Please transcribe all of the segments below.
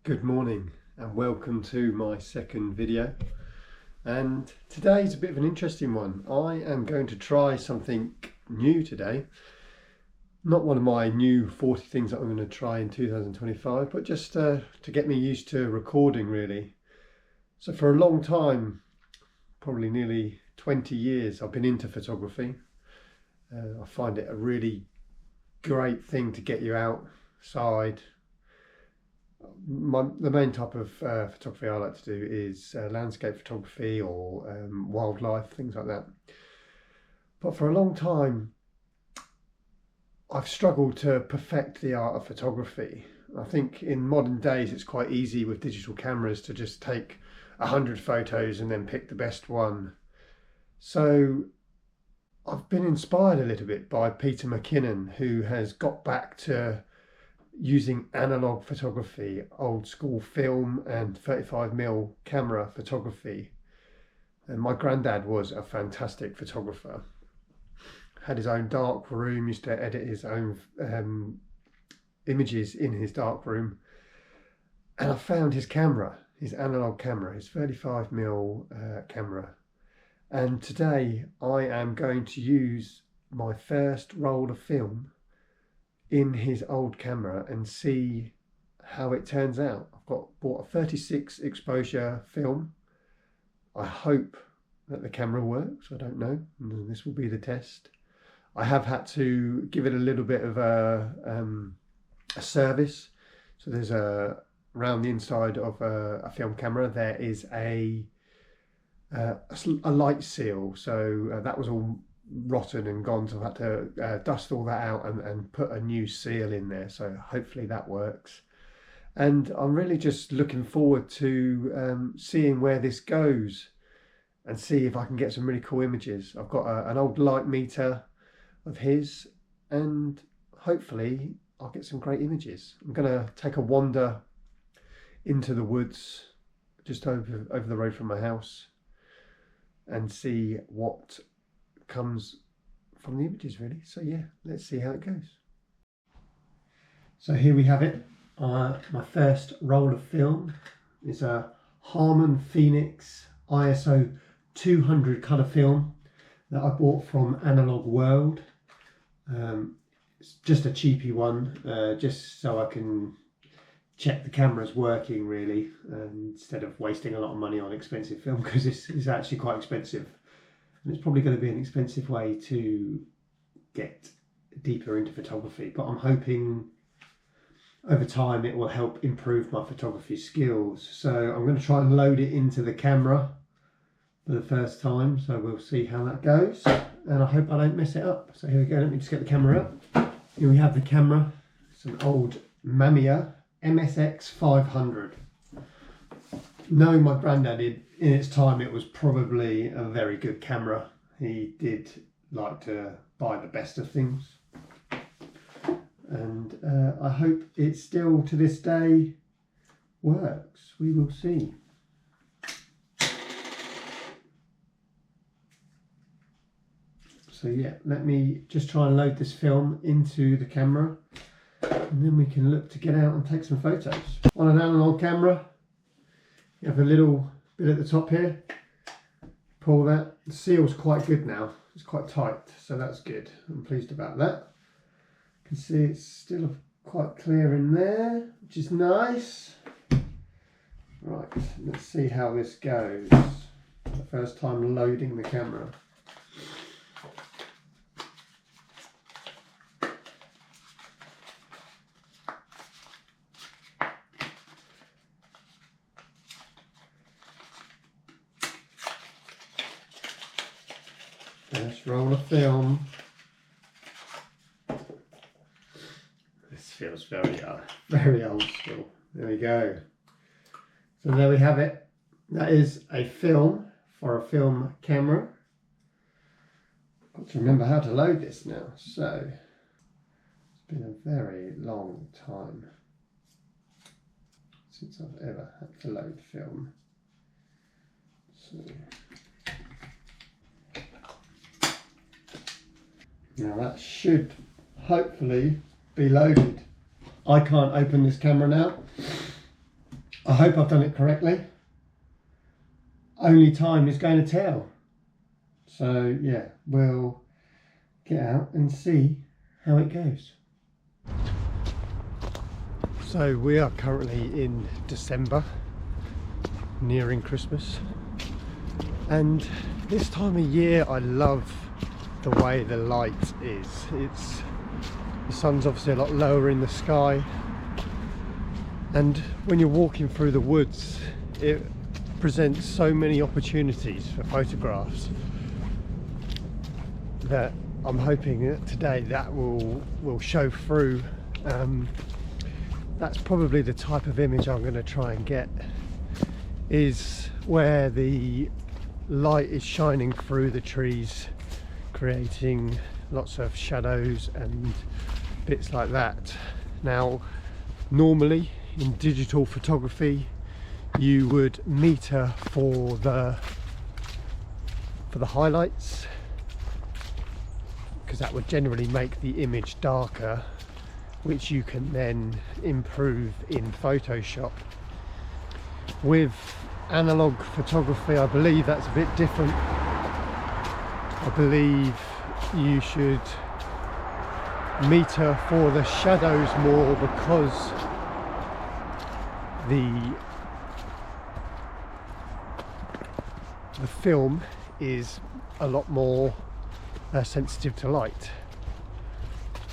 Good morning and welcome to my second video, and today's a bit of an interesting one. I am going to try something new today. Not one of my new 40 things that I'm going to try in 2025, but just to get me used to recording really. So for a long time, probably nearly 20 years, I've been into photography. I find it a really great thing to get you outside. The main type of photography I like to do is landscape photography or wildlife, things like that. But for a long time, I've struggled to perfect the art of photography. I think in modern days, it's quite easy with digital cameras to just take 100 photos and then pick the best one. So I've been inspired a little bit by Peter Mckinnon, who has got back to using analog photography, old school film and 35mm camera photography. And my granddad was a fantastic photographer. Had his own dark room, used to edit his own images in his dark room. And I found his camera, his analog camera, his 35mm camera. And today I am going to use my first roll of film in his old camera and see how it turns out. I've bought a 36 exposure film. I hope that the camera works. I don't know. This will be the test. I have had to give it a little bit of a service. So there's around the inside of a film camera there is a light seal. So that was all rotten and gone, so I've had to dust all that out and put a new seal in there, so hopefully that works. And I'm really just looking forward to seeing where this goes and see if I can get some really cool images. I've got an old light meter of his and hopefully I'll get some great images. I'm gonna take a wander into the woods just over the road from my house and see what comes from the images really. So yeah, let's see how it goes. So here we have it. My first roll of film is a Harman Phoenix ISO 200 colour film that I bought from Analog World. It's just a cheapy one, just so I can check the camera's working really, instead of wasting a lot of money on expensive film, because this is actually quite expensive. And it's probably going to be an expensive way to get deeper into photography, but I'm hoping over time it will help improve my photography skills. So I'm going to try and load it into the camera for the first time, so we'll see how that goes, and I hope I don't mess it up. So here we go, let me just get the camera up. Here we have the camera. It's an old Mamiya MSX 500. Knowing my granddad, in its time, it was probably a very good camera. He did like to buy the best of things, and I hope it still to this day works. We will see. So yeah, let me just try and load this film into the camera, and then we can look to get out and take some photos. On an analog camera, you have a little bit at the top here. Pull that. The seal's quite good now. It's quite tight, so that's good. I'm pleased about that. You can see it's still quite clear in there, which is nice. Right, let's see how this goes. The first time loading the camera. First roll of film. This feels very old school. There we go. So there we have it. That is a film for a film camera. I've got to remember how to load this now. So it's been a very long time since I've ever had to load film. So now that should hopefully be loaded. I can't open this camera now, I hope I've done it correctly. Only time is going to tell. So yeah, we'll get out and see how it goes. So we are currently in December, nearing Christmas, and this time of year I love the way the light is. The sun's obviously a lot lower in the sky, and when you're walking through the woods it presents so many opportunities for photographs that I'm hoping that today that will show through. That's probably the type of image I'm going to try and get, is where the light is shining through the trees, creating lots of shadows and bits like that. Now, normally in digital photography you would meter for the highlights, because that would generally make the image darker, which you can then improve in Photoshop. With analog photography, I believe that's a bit different. I believe you should meter for the shadows more, because the film is a lot more sensitive to light.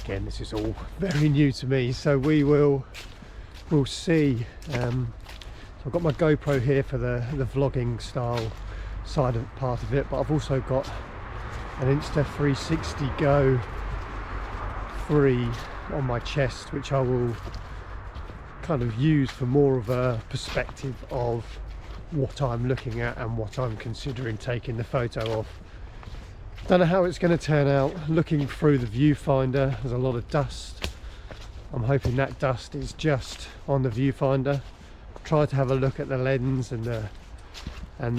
Again, this is all very new to me, so we'll see. So I've got my GoPro here for the vlogging style part of it, but I've also got an Insta360 Go 3 on my chest, which I will kind of use for more of a perspective of what I'm looking at and what I'm considering taking the photo of. Don't know how it's going to turn out. Looking through the viewfinder, there's a lot of dust. I'm hoping that dust is just on the viewfinder. Try to have a look at the lens and the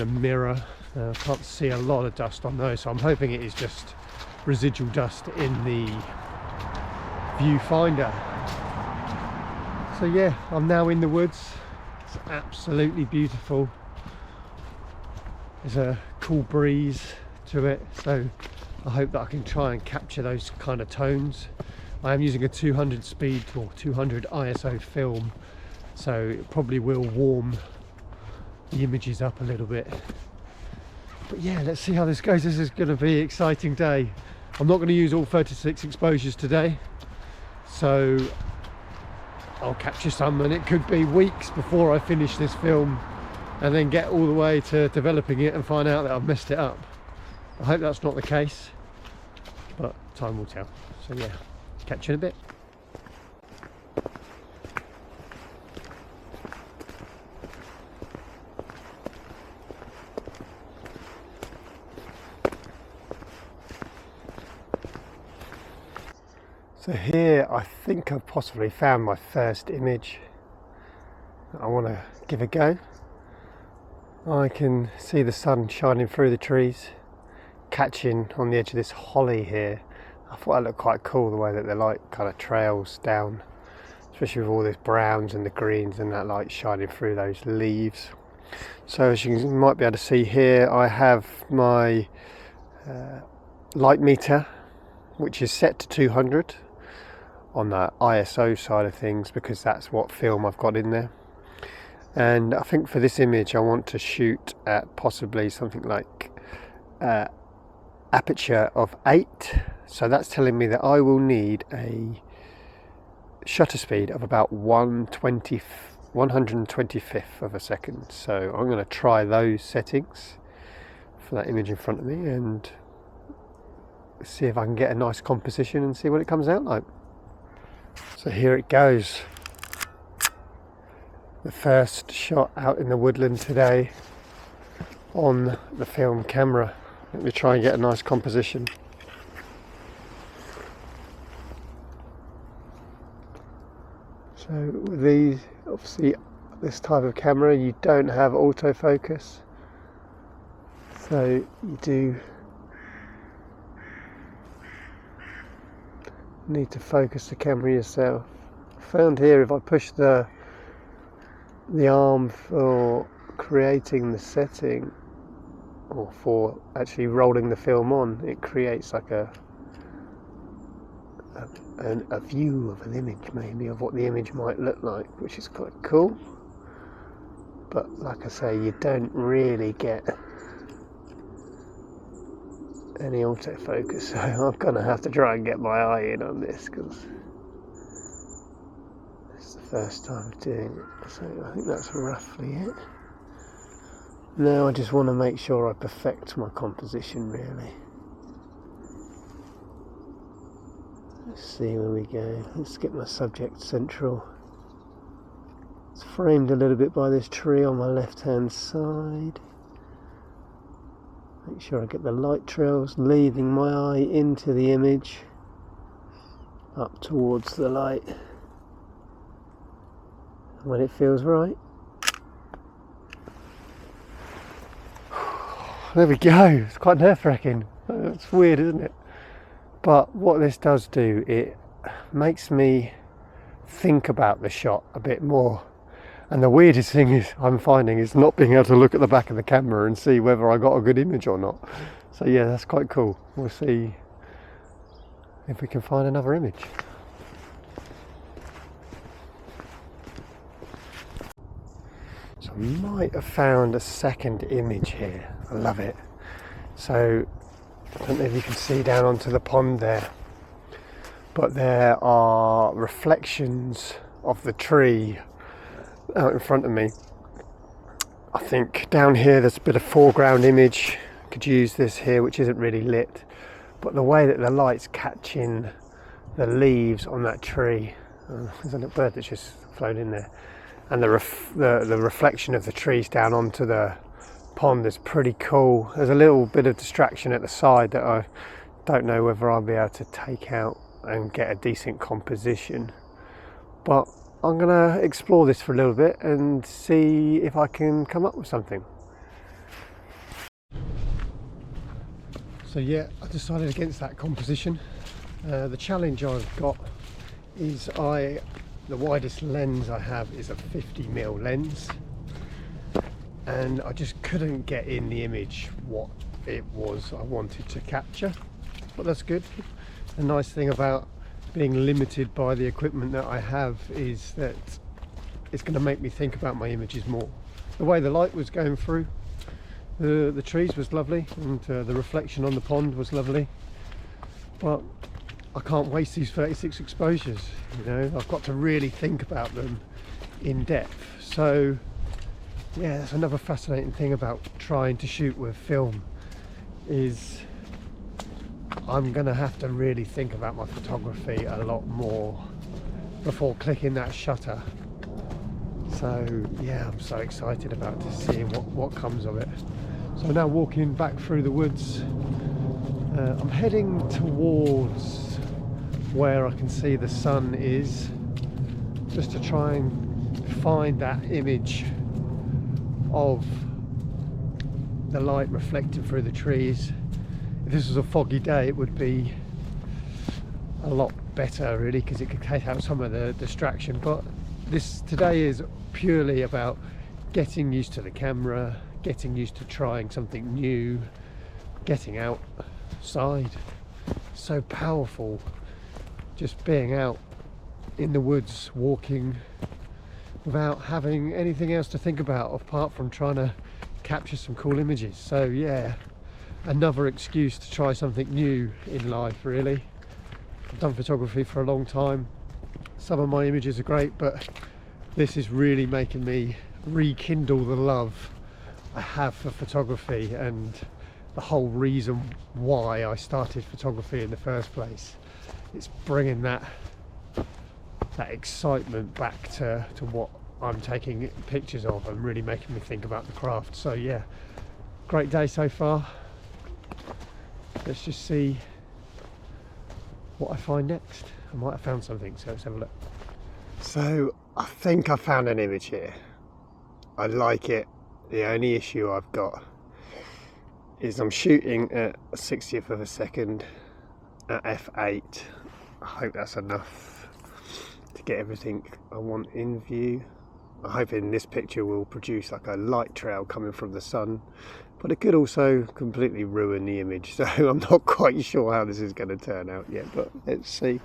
mirror. Can't see a lot of dust on those, so I'm hoping it is just residual dust in the viewfinder. So yeah, I'm now in the woods. It's absolutely beautiful. There's a cool breeze to it, so I hope that I can try and capture those kind of tones. I am using a 200 speed or 200 ISO film, so it probably will warm the images up a little bit. But yeah, let's see how this goes. This is going to be an exciting day. I'm not going to use all 36 exposures today, so I'll capture some, and it could be weeks before I finish this film and then get all the way to developing it and find out that I've messed it up. I hope that's not the case, but time will tell. So yeah, catch you in a bit. So here I think I've possibly found my first image that I want to give a go. I can see the sun shining through the trees, catching on the edge of this holly here. I thought that looked quite cool, the way that the light kind of trails down, especially with all these browns and the greens and that light shining through those leaves. So as you might be able to see here, I have my light meter, which is set to 200 on the ISO side of things, because that's what film I've got in there. And I think for this image I want to shoot at possibly something like aperture of 8, so that's telling me that I will need a shutter speed of about 1/125th of a second. So I'm going to try those settings for that image in front of me and see if I can get a nice composition and see what it comes out like. So here it goes. The first shot out in the woodland today on the film camera. Let me try and get a nice composition. So with these, obviously this type of camera, you don't have autofocus, so you do need to focus the camera yourself. I found here if I push the the arm for creating the setting, or for actually rolling the film on, it creates like a view of an image, maybe, of what the image might look like, which is quite cool. But like I say, you don't really get any autofocus, so I'm gonna have to try and get my eye in on this, because it's the first time doing it. So I think that's roughly it. Now I just want to make sure I perfect my composition, really. Let's see where we go. Let's get my subject central. It's framed a little bit by this tree on my left hand side. Make sure I get the light trails leading my eye into the image, up towards the light. When it feels right. There we go. It's quite nerve-wracking. It's weird, isn't it? But what this does do, it makes me think about the shot a bit more. And the weirdest thing is, I'm finding, is not being able to look at the back of the camera and see whether I got a good image or not. So yeah, that's quite cool. We'll see if we can find another image. So I might have found a second image here. I love it. So I don't know if you can see down onto the pond there, but there are reflections of the tree out in front of me. I think down here there's a bit of foreground image. Could use this here, which isn't really lit, but the way that the light's catching the leaves on that tree, there's a little bird that's just flown in there, and the reflection of the trees down onto the pond is pretty cool. There's a little bit of distraction at the side that I don't know whether I'll be able to take out and get a decent composition, but I'm gonna explore this for a little bit and see if I can come up with something. So yeah, I decided against that composition. The challenge I've got is the widest lens I have is a 50mm lens, and I just couldn't get in the image what it was I wanted to capture, but that's good. The nice thing about being limited by the equipment that I have is that it's going to make me think about my images more. The way the light was going through the trees was lovely, and the reflection on the pond was lovely, but I can't waste these 36 exposures, you know. I've got to really think about them in depth. So yeah, that's another fascinating thing about trying to shoot with film, is I'm going to have to really think about my photography a lot more before clicking that shutter. So yeah, I'm so excited about to see what comes of it. So now walking back through the woods, I'm heading towards where I can see the sun is, just to try and find that image of the light reflected through the trees. If this was a foggy day, it would be a lot better really, because it could take out some of the distraction, but today is purely about getting used to the camera, getting used to trying something new, getting outside. So powerful just being out in the woods walking without having anything else to think about apart from trying to capture some cool images. So yeah, another excuse to try something new in life really. I've done photography for a long time. Some of my images are great, but this is really making me rekindle the love I have for photography and the whole reason why I started photography in the first place. It's bringing that excitement back to what I'm taking pictures of and really making me think about the craft. So yeah, great day so far. Let's just see what I find next. I might have found something, so let's have a look. So I think I found an image here. I like it. The only issue I've got is I'm shooting at a 60th of a second at f8. I hope that's enough to get everything I want in view. I'm hoping this picture will produce like a light trail coming from the sun, but it could also completely ruin the image, so I'm not quite sure how this is going to turn out yet, but let's see.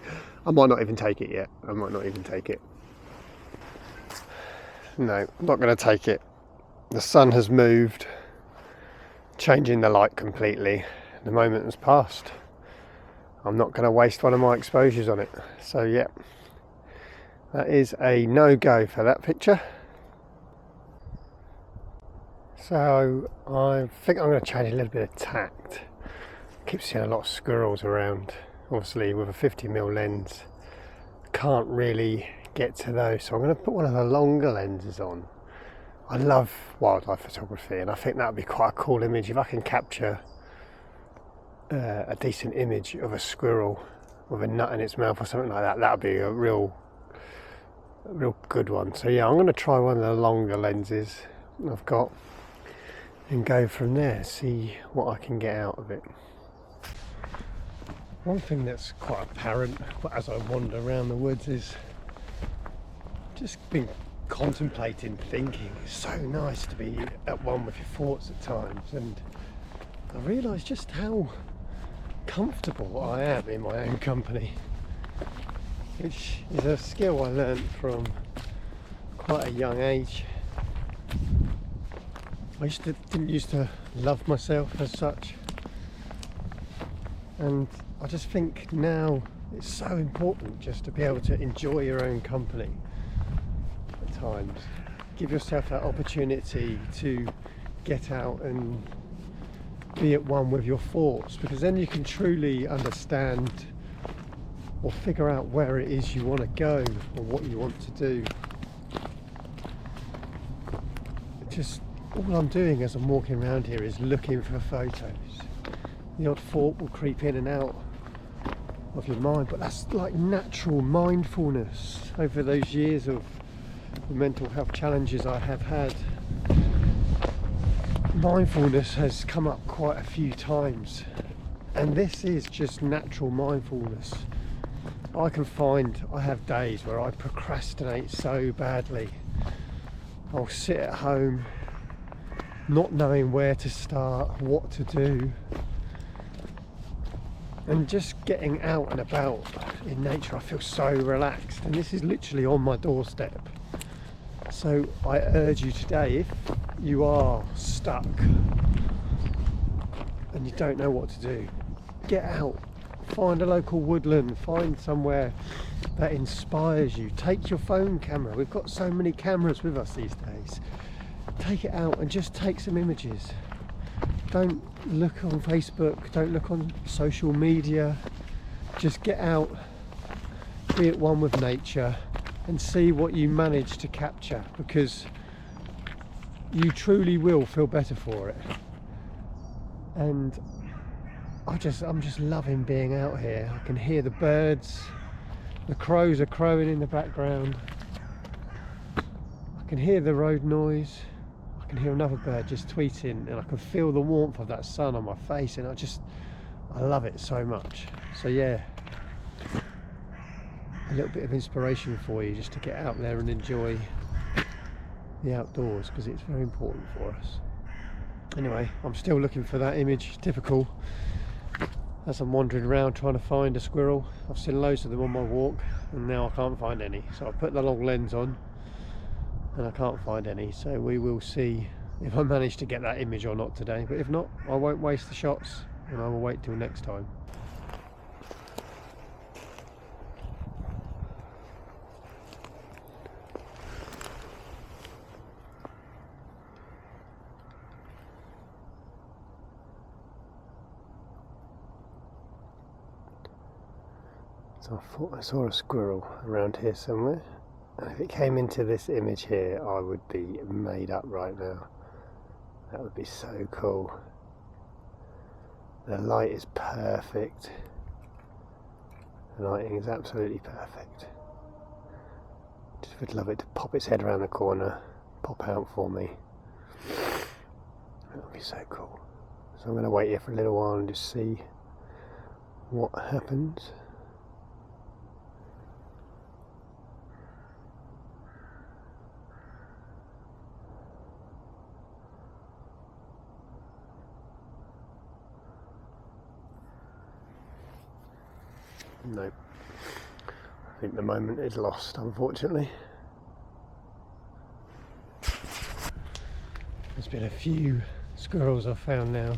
I might not even take it yet. I might not even take it. No, I'm not going to take it. The sun has moved, changing the light completely. The moment has passed. I'm not going to waste one of my exposures on it. So yeah, that is a no-go for that picture. So I think I'm going to change a little bit of tact. I keep seeing a lot of squirrels around. Obviously with a 50mm lens, can't really get to those. So I'm going to put one of the longer lenses on. I love wildlife photography, and I think that would be quite a cool image if I can capture a decent image of a squirrel with a nut in its mouth or something like that. That would be a real good one. So yeah, I'm going to try one of the longer lenses I've got and go from there, see what I can get out of it. One thing that's quite apparent as I wander around the woods is just been contemplating, thinking. It's so nice to be at one with your thoughts at times, and I realise just how comfortable I am in my own company, which is a skill I learned from quite a young age. I didn't used to love myself as such, and I just think now it's so important just to be able to enjoy your own company at times. Give yourself that opportunity to get out and be at one with your thoughts, because then you can truly understand or figure out where it is you want to go or what you want to do. Just all I'm doing as I'm walking around here is looking for photos. The odd thought will creep in and out of your mind, but that's like natural mindfulness. Over those years of mental health challenges I have had, mindfulness has come up quite a few times, and this is just natural mindfulness. I have days where I procrastinate so badly. I'll sit at home not knowing where to start, what to do, and just getting out and about in nature, I feel so relaxed, and this is literally on my doorstep. So I urge you today, if you are stuck and you don't know what to do, get out, find a local woodland, find somewhere that inspires you. Take your phone camera, we've got so many cameras with us these days. Take it out and just take some images. Don't look on Facebook, don't look on social media, just get out, be at one with nature and see what you manage to capture, because you truly will feel better for it. And I'm just loving being out here. I can hear the birds, the crows are crowing in the background, I can hear the road noise, I can hear another bird just tweeting, and I can feel the warmth of that sun on my face, and I love it so much. So yeah, a little bit of inspiration for you just to get out there and enjoy the outdoors, because it's very important for us. Anyway, I'm still looking for that image, typical, as I'm wandering around trying to find a squirrel. I've seen loads of them on my walk and now I can't find any, so I've put the long lens on and I can't find any. So we will see if I manage to get that image or not today, but if not, I won't waste the shots and I will wait till next time. So I thought I saw a squirrel around here somewhere, and if it came into this image here, I would be made up right now. That would be so cool. The light is perfect. The lighting is absolutely perfect. Just would love it to pop its head around the corner, pop out for me. That would be so cool. So I'm going to wait here for a little while and just see what happens. No, I think the moment is lost, unfortunately. There's been a few squirrels I've found now,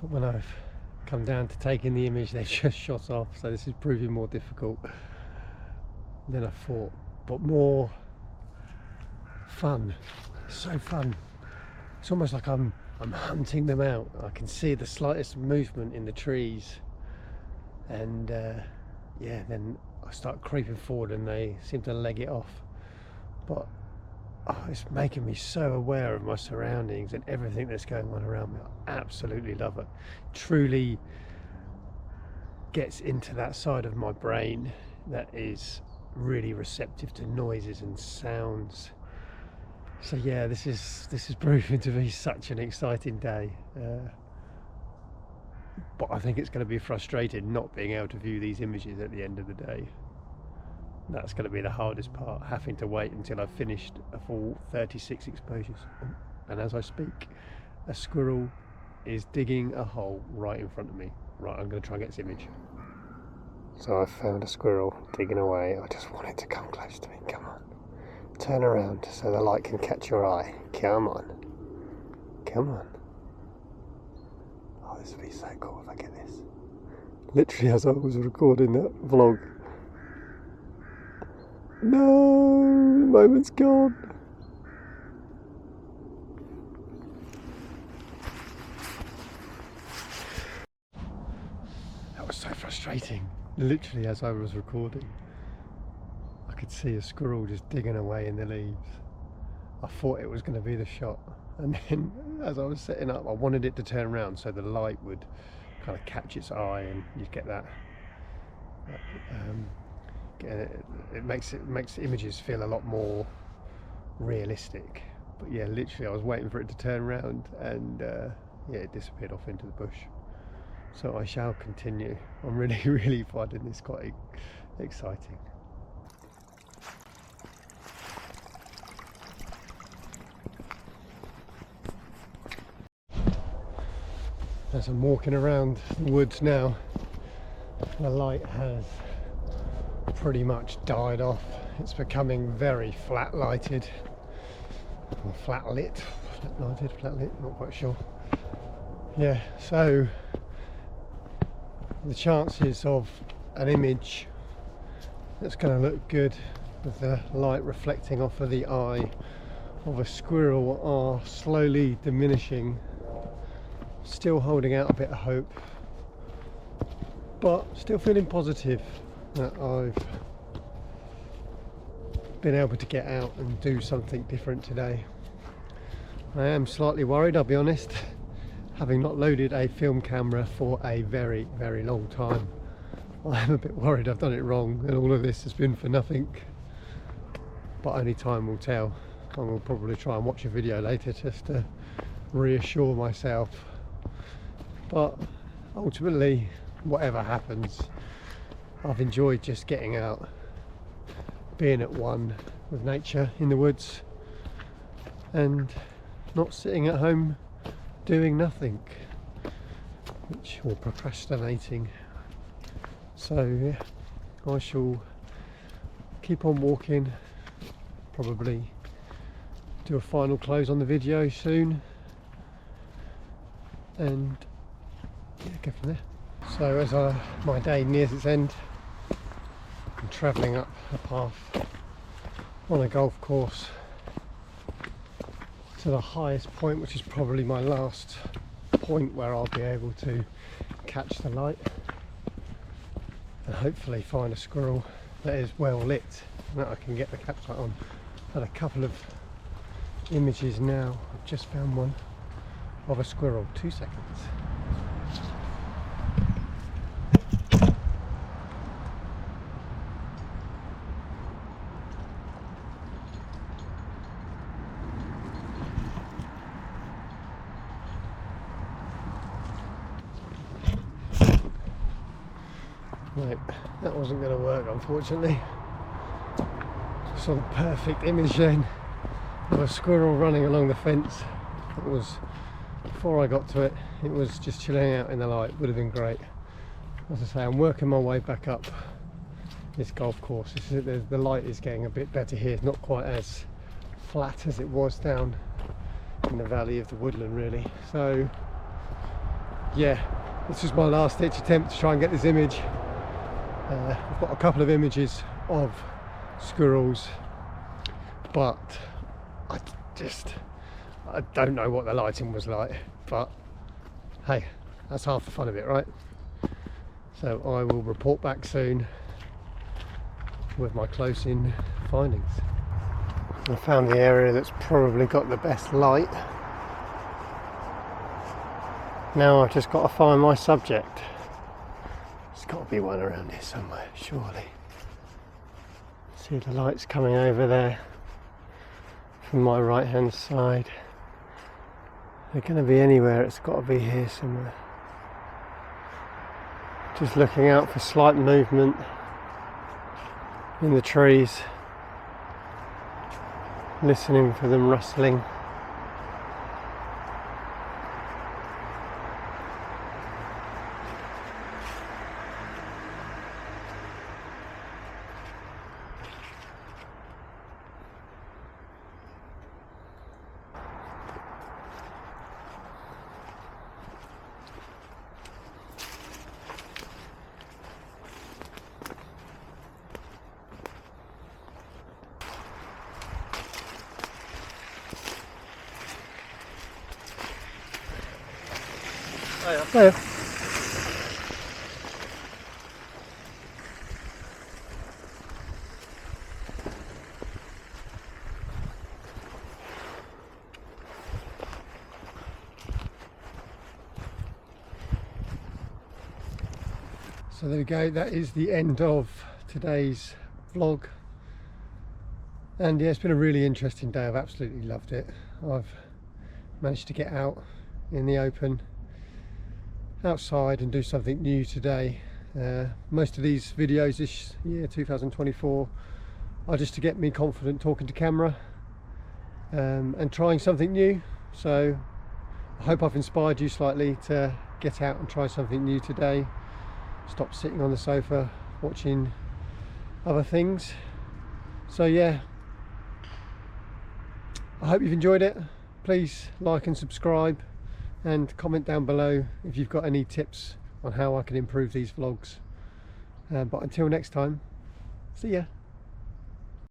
but when I've come down to taking the image, they've just shot off, so this is proving more difficult than I thought, but more fun. It's so fun. It's almost like I'm hunting them out. I can see the slightest movement in the trees, and yeah, then I start creeping forward and they seem to leg it off. But it's making me so aware of my surroundings and everything that's going on around me. I absolutely love it. Truly gets into that side of my brain that is really receptive to noises and sounds. So yeah, this is proving to be such an exciting day, but I think it's going to be frustrating not being able to view these images at the end of the day. That's going to be the hardest part, having to wait until I've finished a full 36 exposures. And as I speak, a squirrel is digging a hole right in front of me. Right, I'm going to try and get this image. So I've found a squirrel digging away. I just want it to come close to me. Come on. Turn around so the light can catch your eye. Come on. Come on. Oh, this would be so cool if I get this. Literally as I was recording that vlog. No, the moment's gone. That was so frustrating. Literally as I was recording, I could see a squirrel just digging away in the leaves. I thought it was going to be the shot, and then as I was setting up, I wanted it to turn around so the light would kind of catch its eye and you'd get that. It makes images feel a lot more realistic. But yeah, literally I was waiting for it to turn around, and yeah, it disappeared off into the bush. So I shall continue. I'm really finding this quite exciting. As I'm walking around the woods now, the light has pretty much died off. It's becoming very flat lighted, or flat lit, not quite sure. Yeah, so the chances of an image that's going to look good with the light reflecting off of the eye of a squirrel are slowly diminishing. Still holding out a bit of hope, but still feeling positive that I've been able to get out and do something different today. I am slightly worried, I'll be honest, having not loaded a film camera for a very long time. I am a bit worried I've done it wrong and all of this has been for nothing, but only time will tell. I will probably try and watch a video later just to reassure myself. But ultimately, whatever happens, I've enjoyed just getting out, being at one with nature in the woods, and not sitting at home doing nothing, or procrastinating. So yeah, I shall keep on walking, probably do a final close on the video soon, and yeah, go from there. So as my day nears its end, I'm travelling up a path on a golf course to the highest point, which is probably my last point where I'll be able to catch the light and hopefully find a squirrel that is well lit and that I can get the capsight on. I've had a couple of images now. I've just found one of a squirrel. 2 seconds. Right, that wasn't going to work, unfortunately. Saw the perfect image then of a squirrel running along the fence. It was, before I got to it, it was just chilling out in the light. Would have been great. as I say, I'm working my way back up this golf course. The light is getting a bit better here. It's not quite as flat as it was down in the valley of the woodland, really. So yeah, this is my last ditch attempt to try and get this image. I've got a couple of images of squirrels, but I don't know what the lighting was like, but hey, that's half the fun of it, right? So I will report back soon with my close-in findings. I found the area that's probably got the best light. Now I've just got to find my subject. There's got to be one around here somewhere, surely. See the lights coming over there from my right hand side. They're going to be anywhere, it's got to be here somewhere. Just looking out for slight movement in the trees, listening for them rustling. There. So there we go, that is the end of today's vlog. And yeah, it's been a really interesting day. I've absolutely loved it. I've managed to get out in the open, outside, and do something new today. Most of these videos this year, 2024, are just to get me confident talking to camera and trying something new. So I hope I've inspired you slightly to get out and try something new today. Stop sitting on the sofa watching other things. So yeah, I hope you've enjoyed it. Please like and subscribe, and comment down below if you've got any tips on how I can improve these vlogs. But until next time, see ya.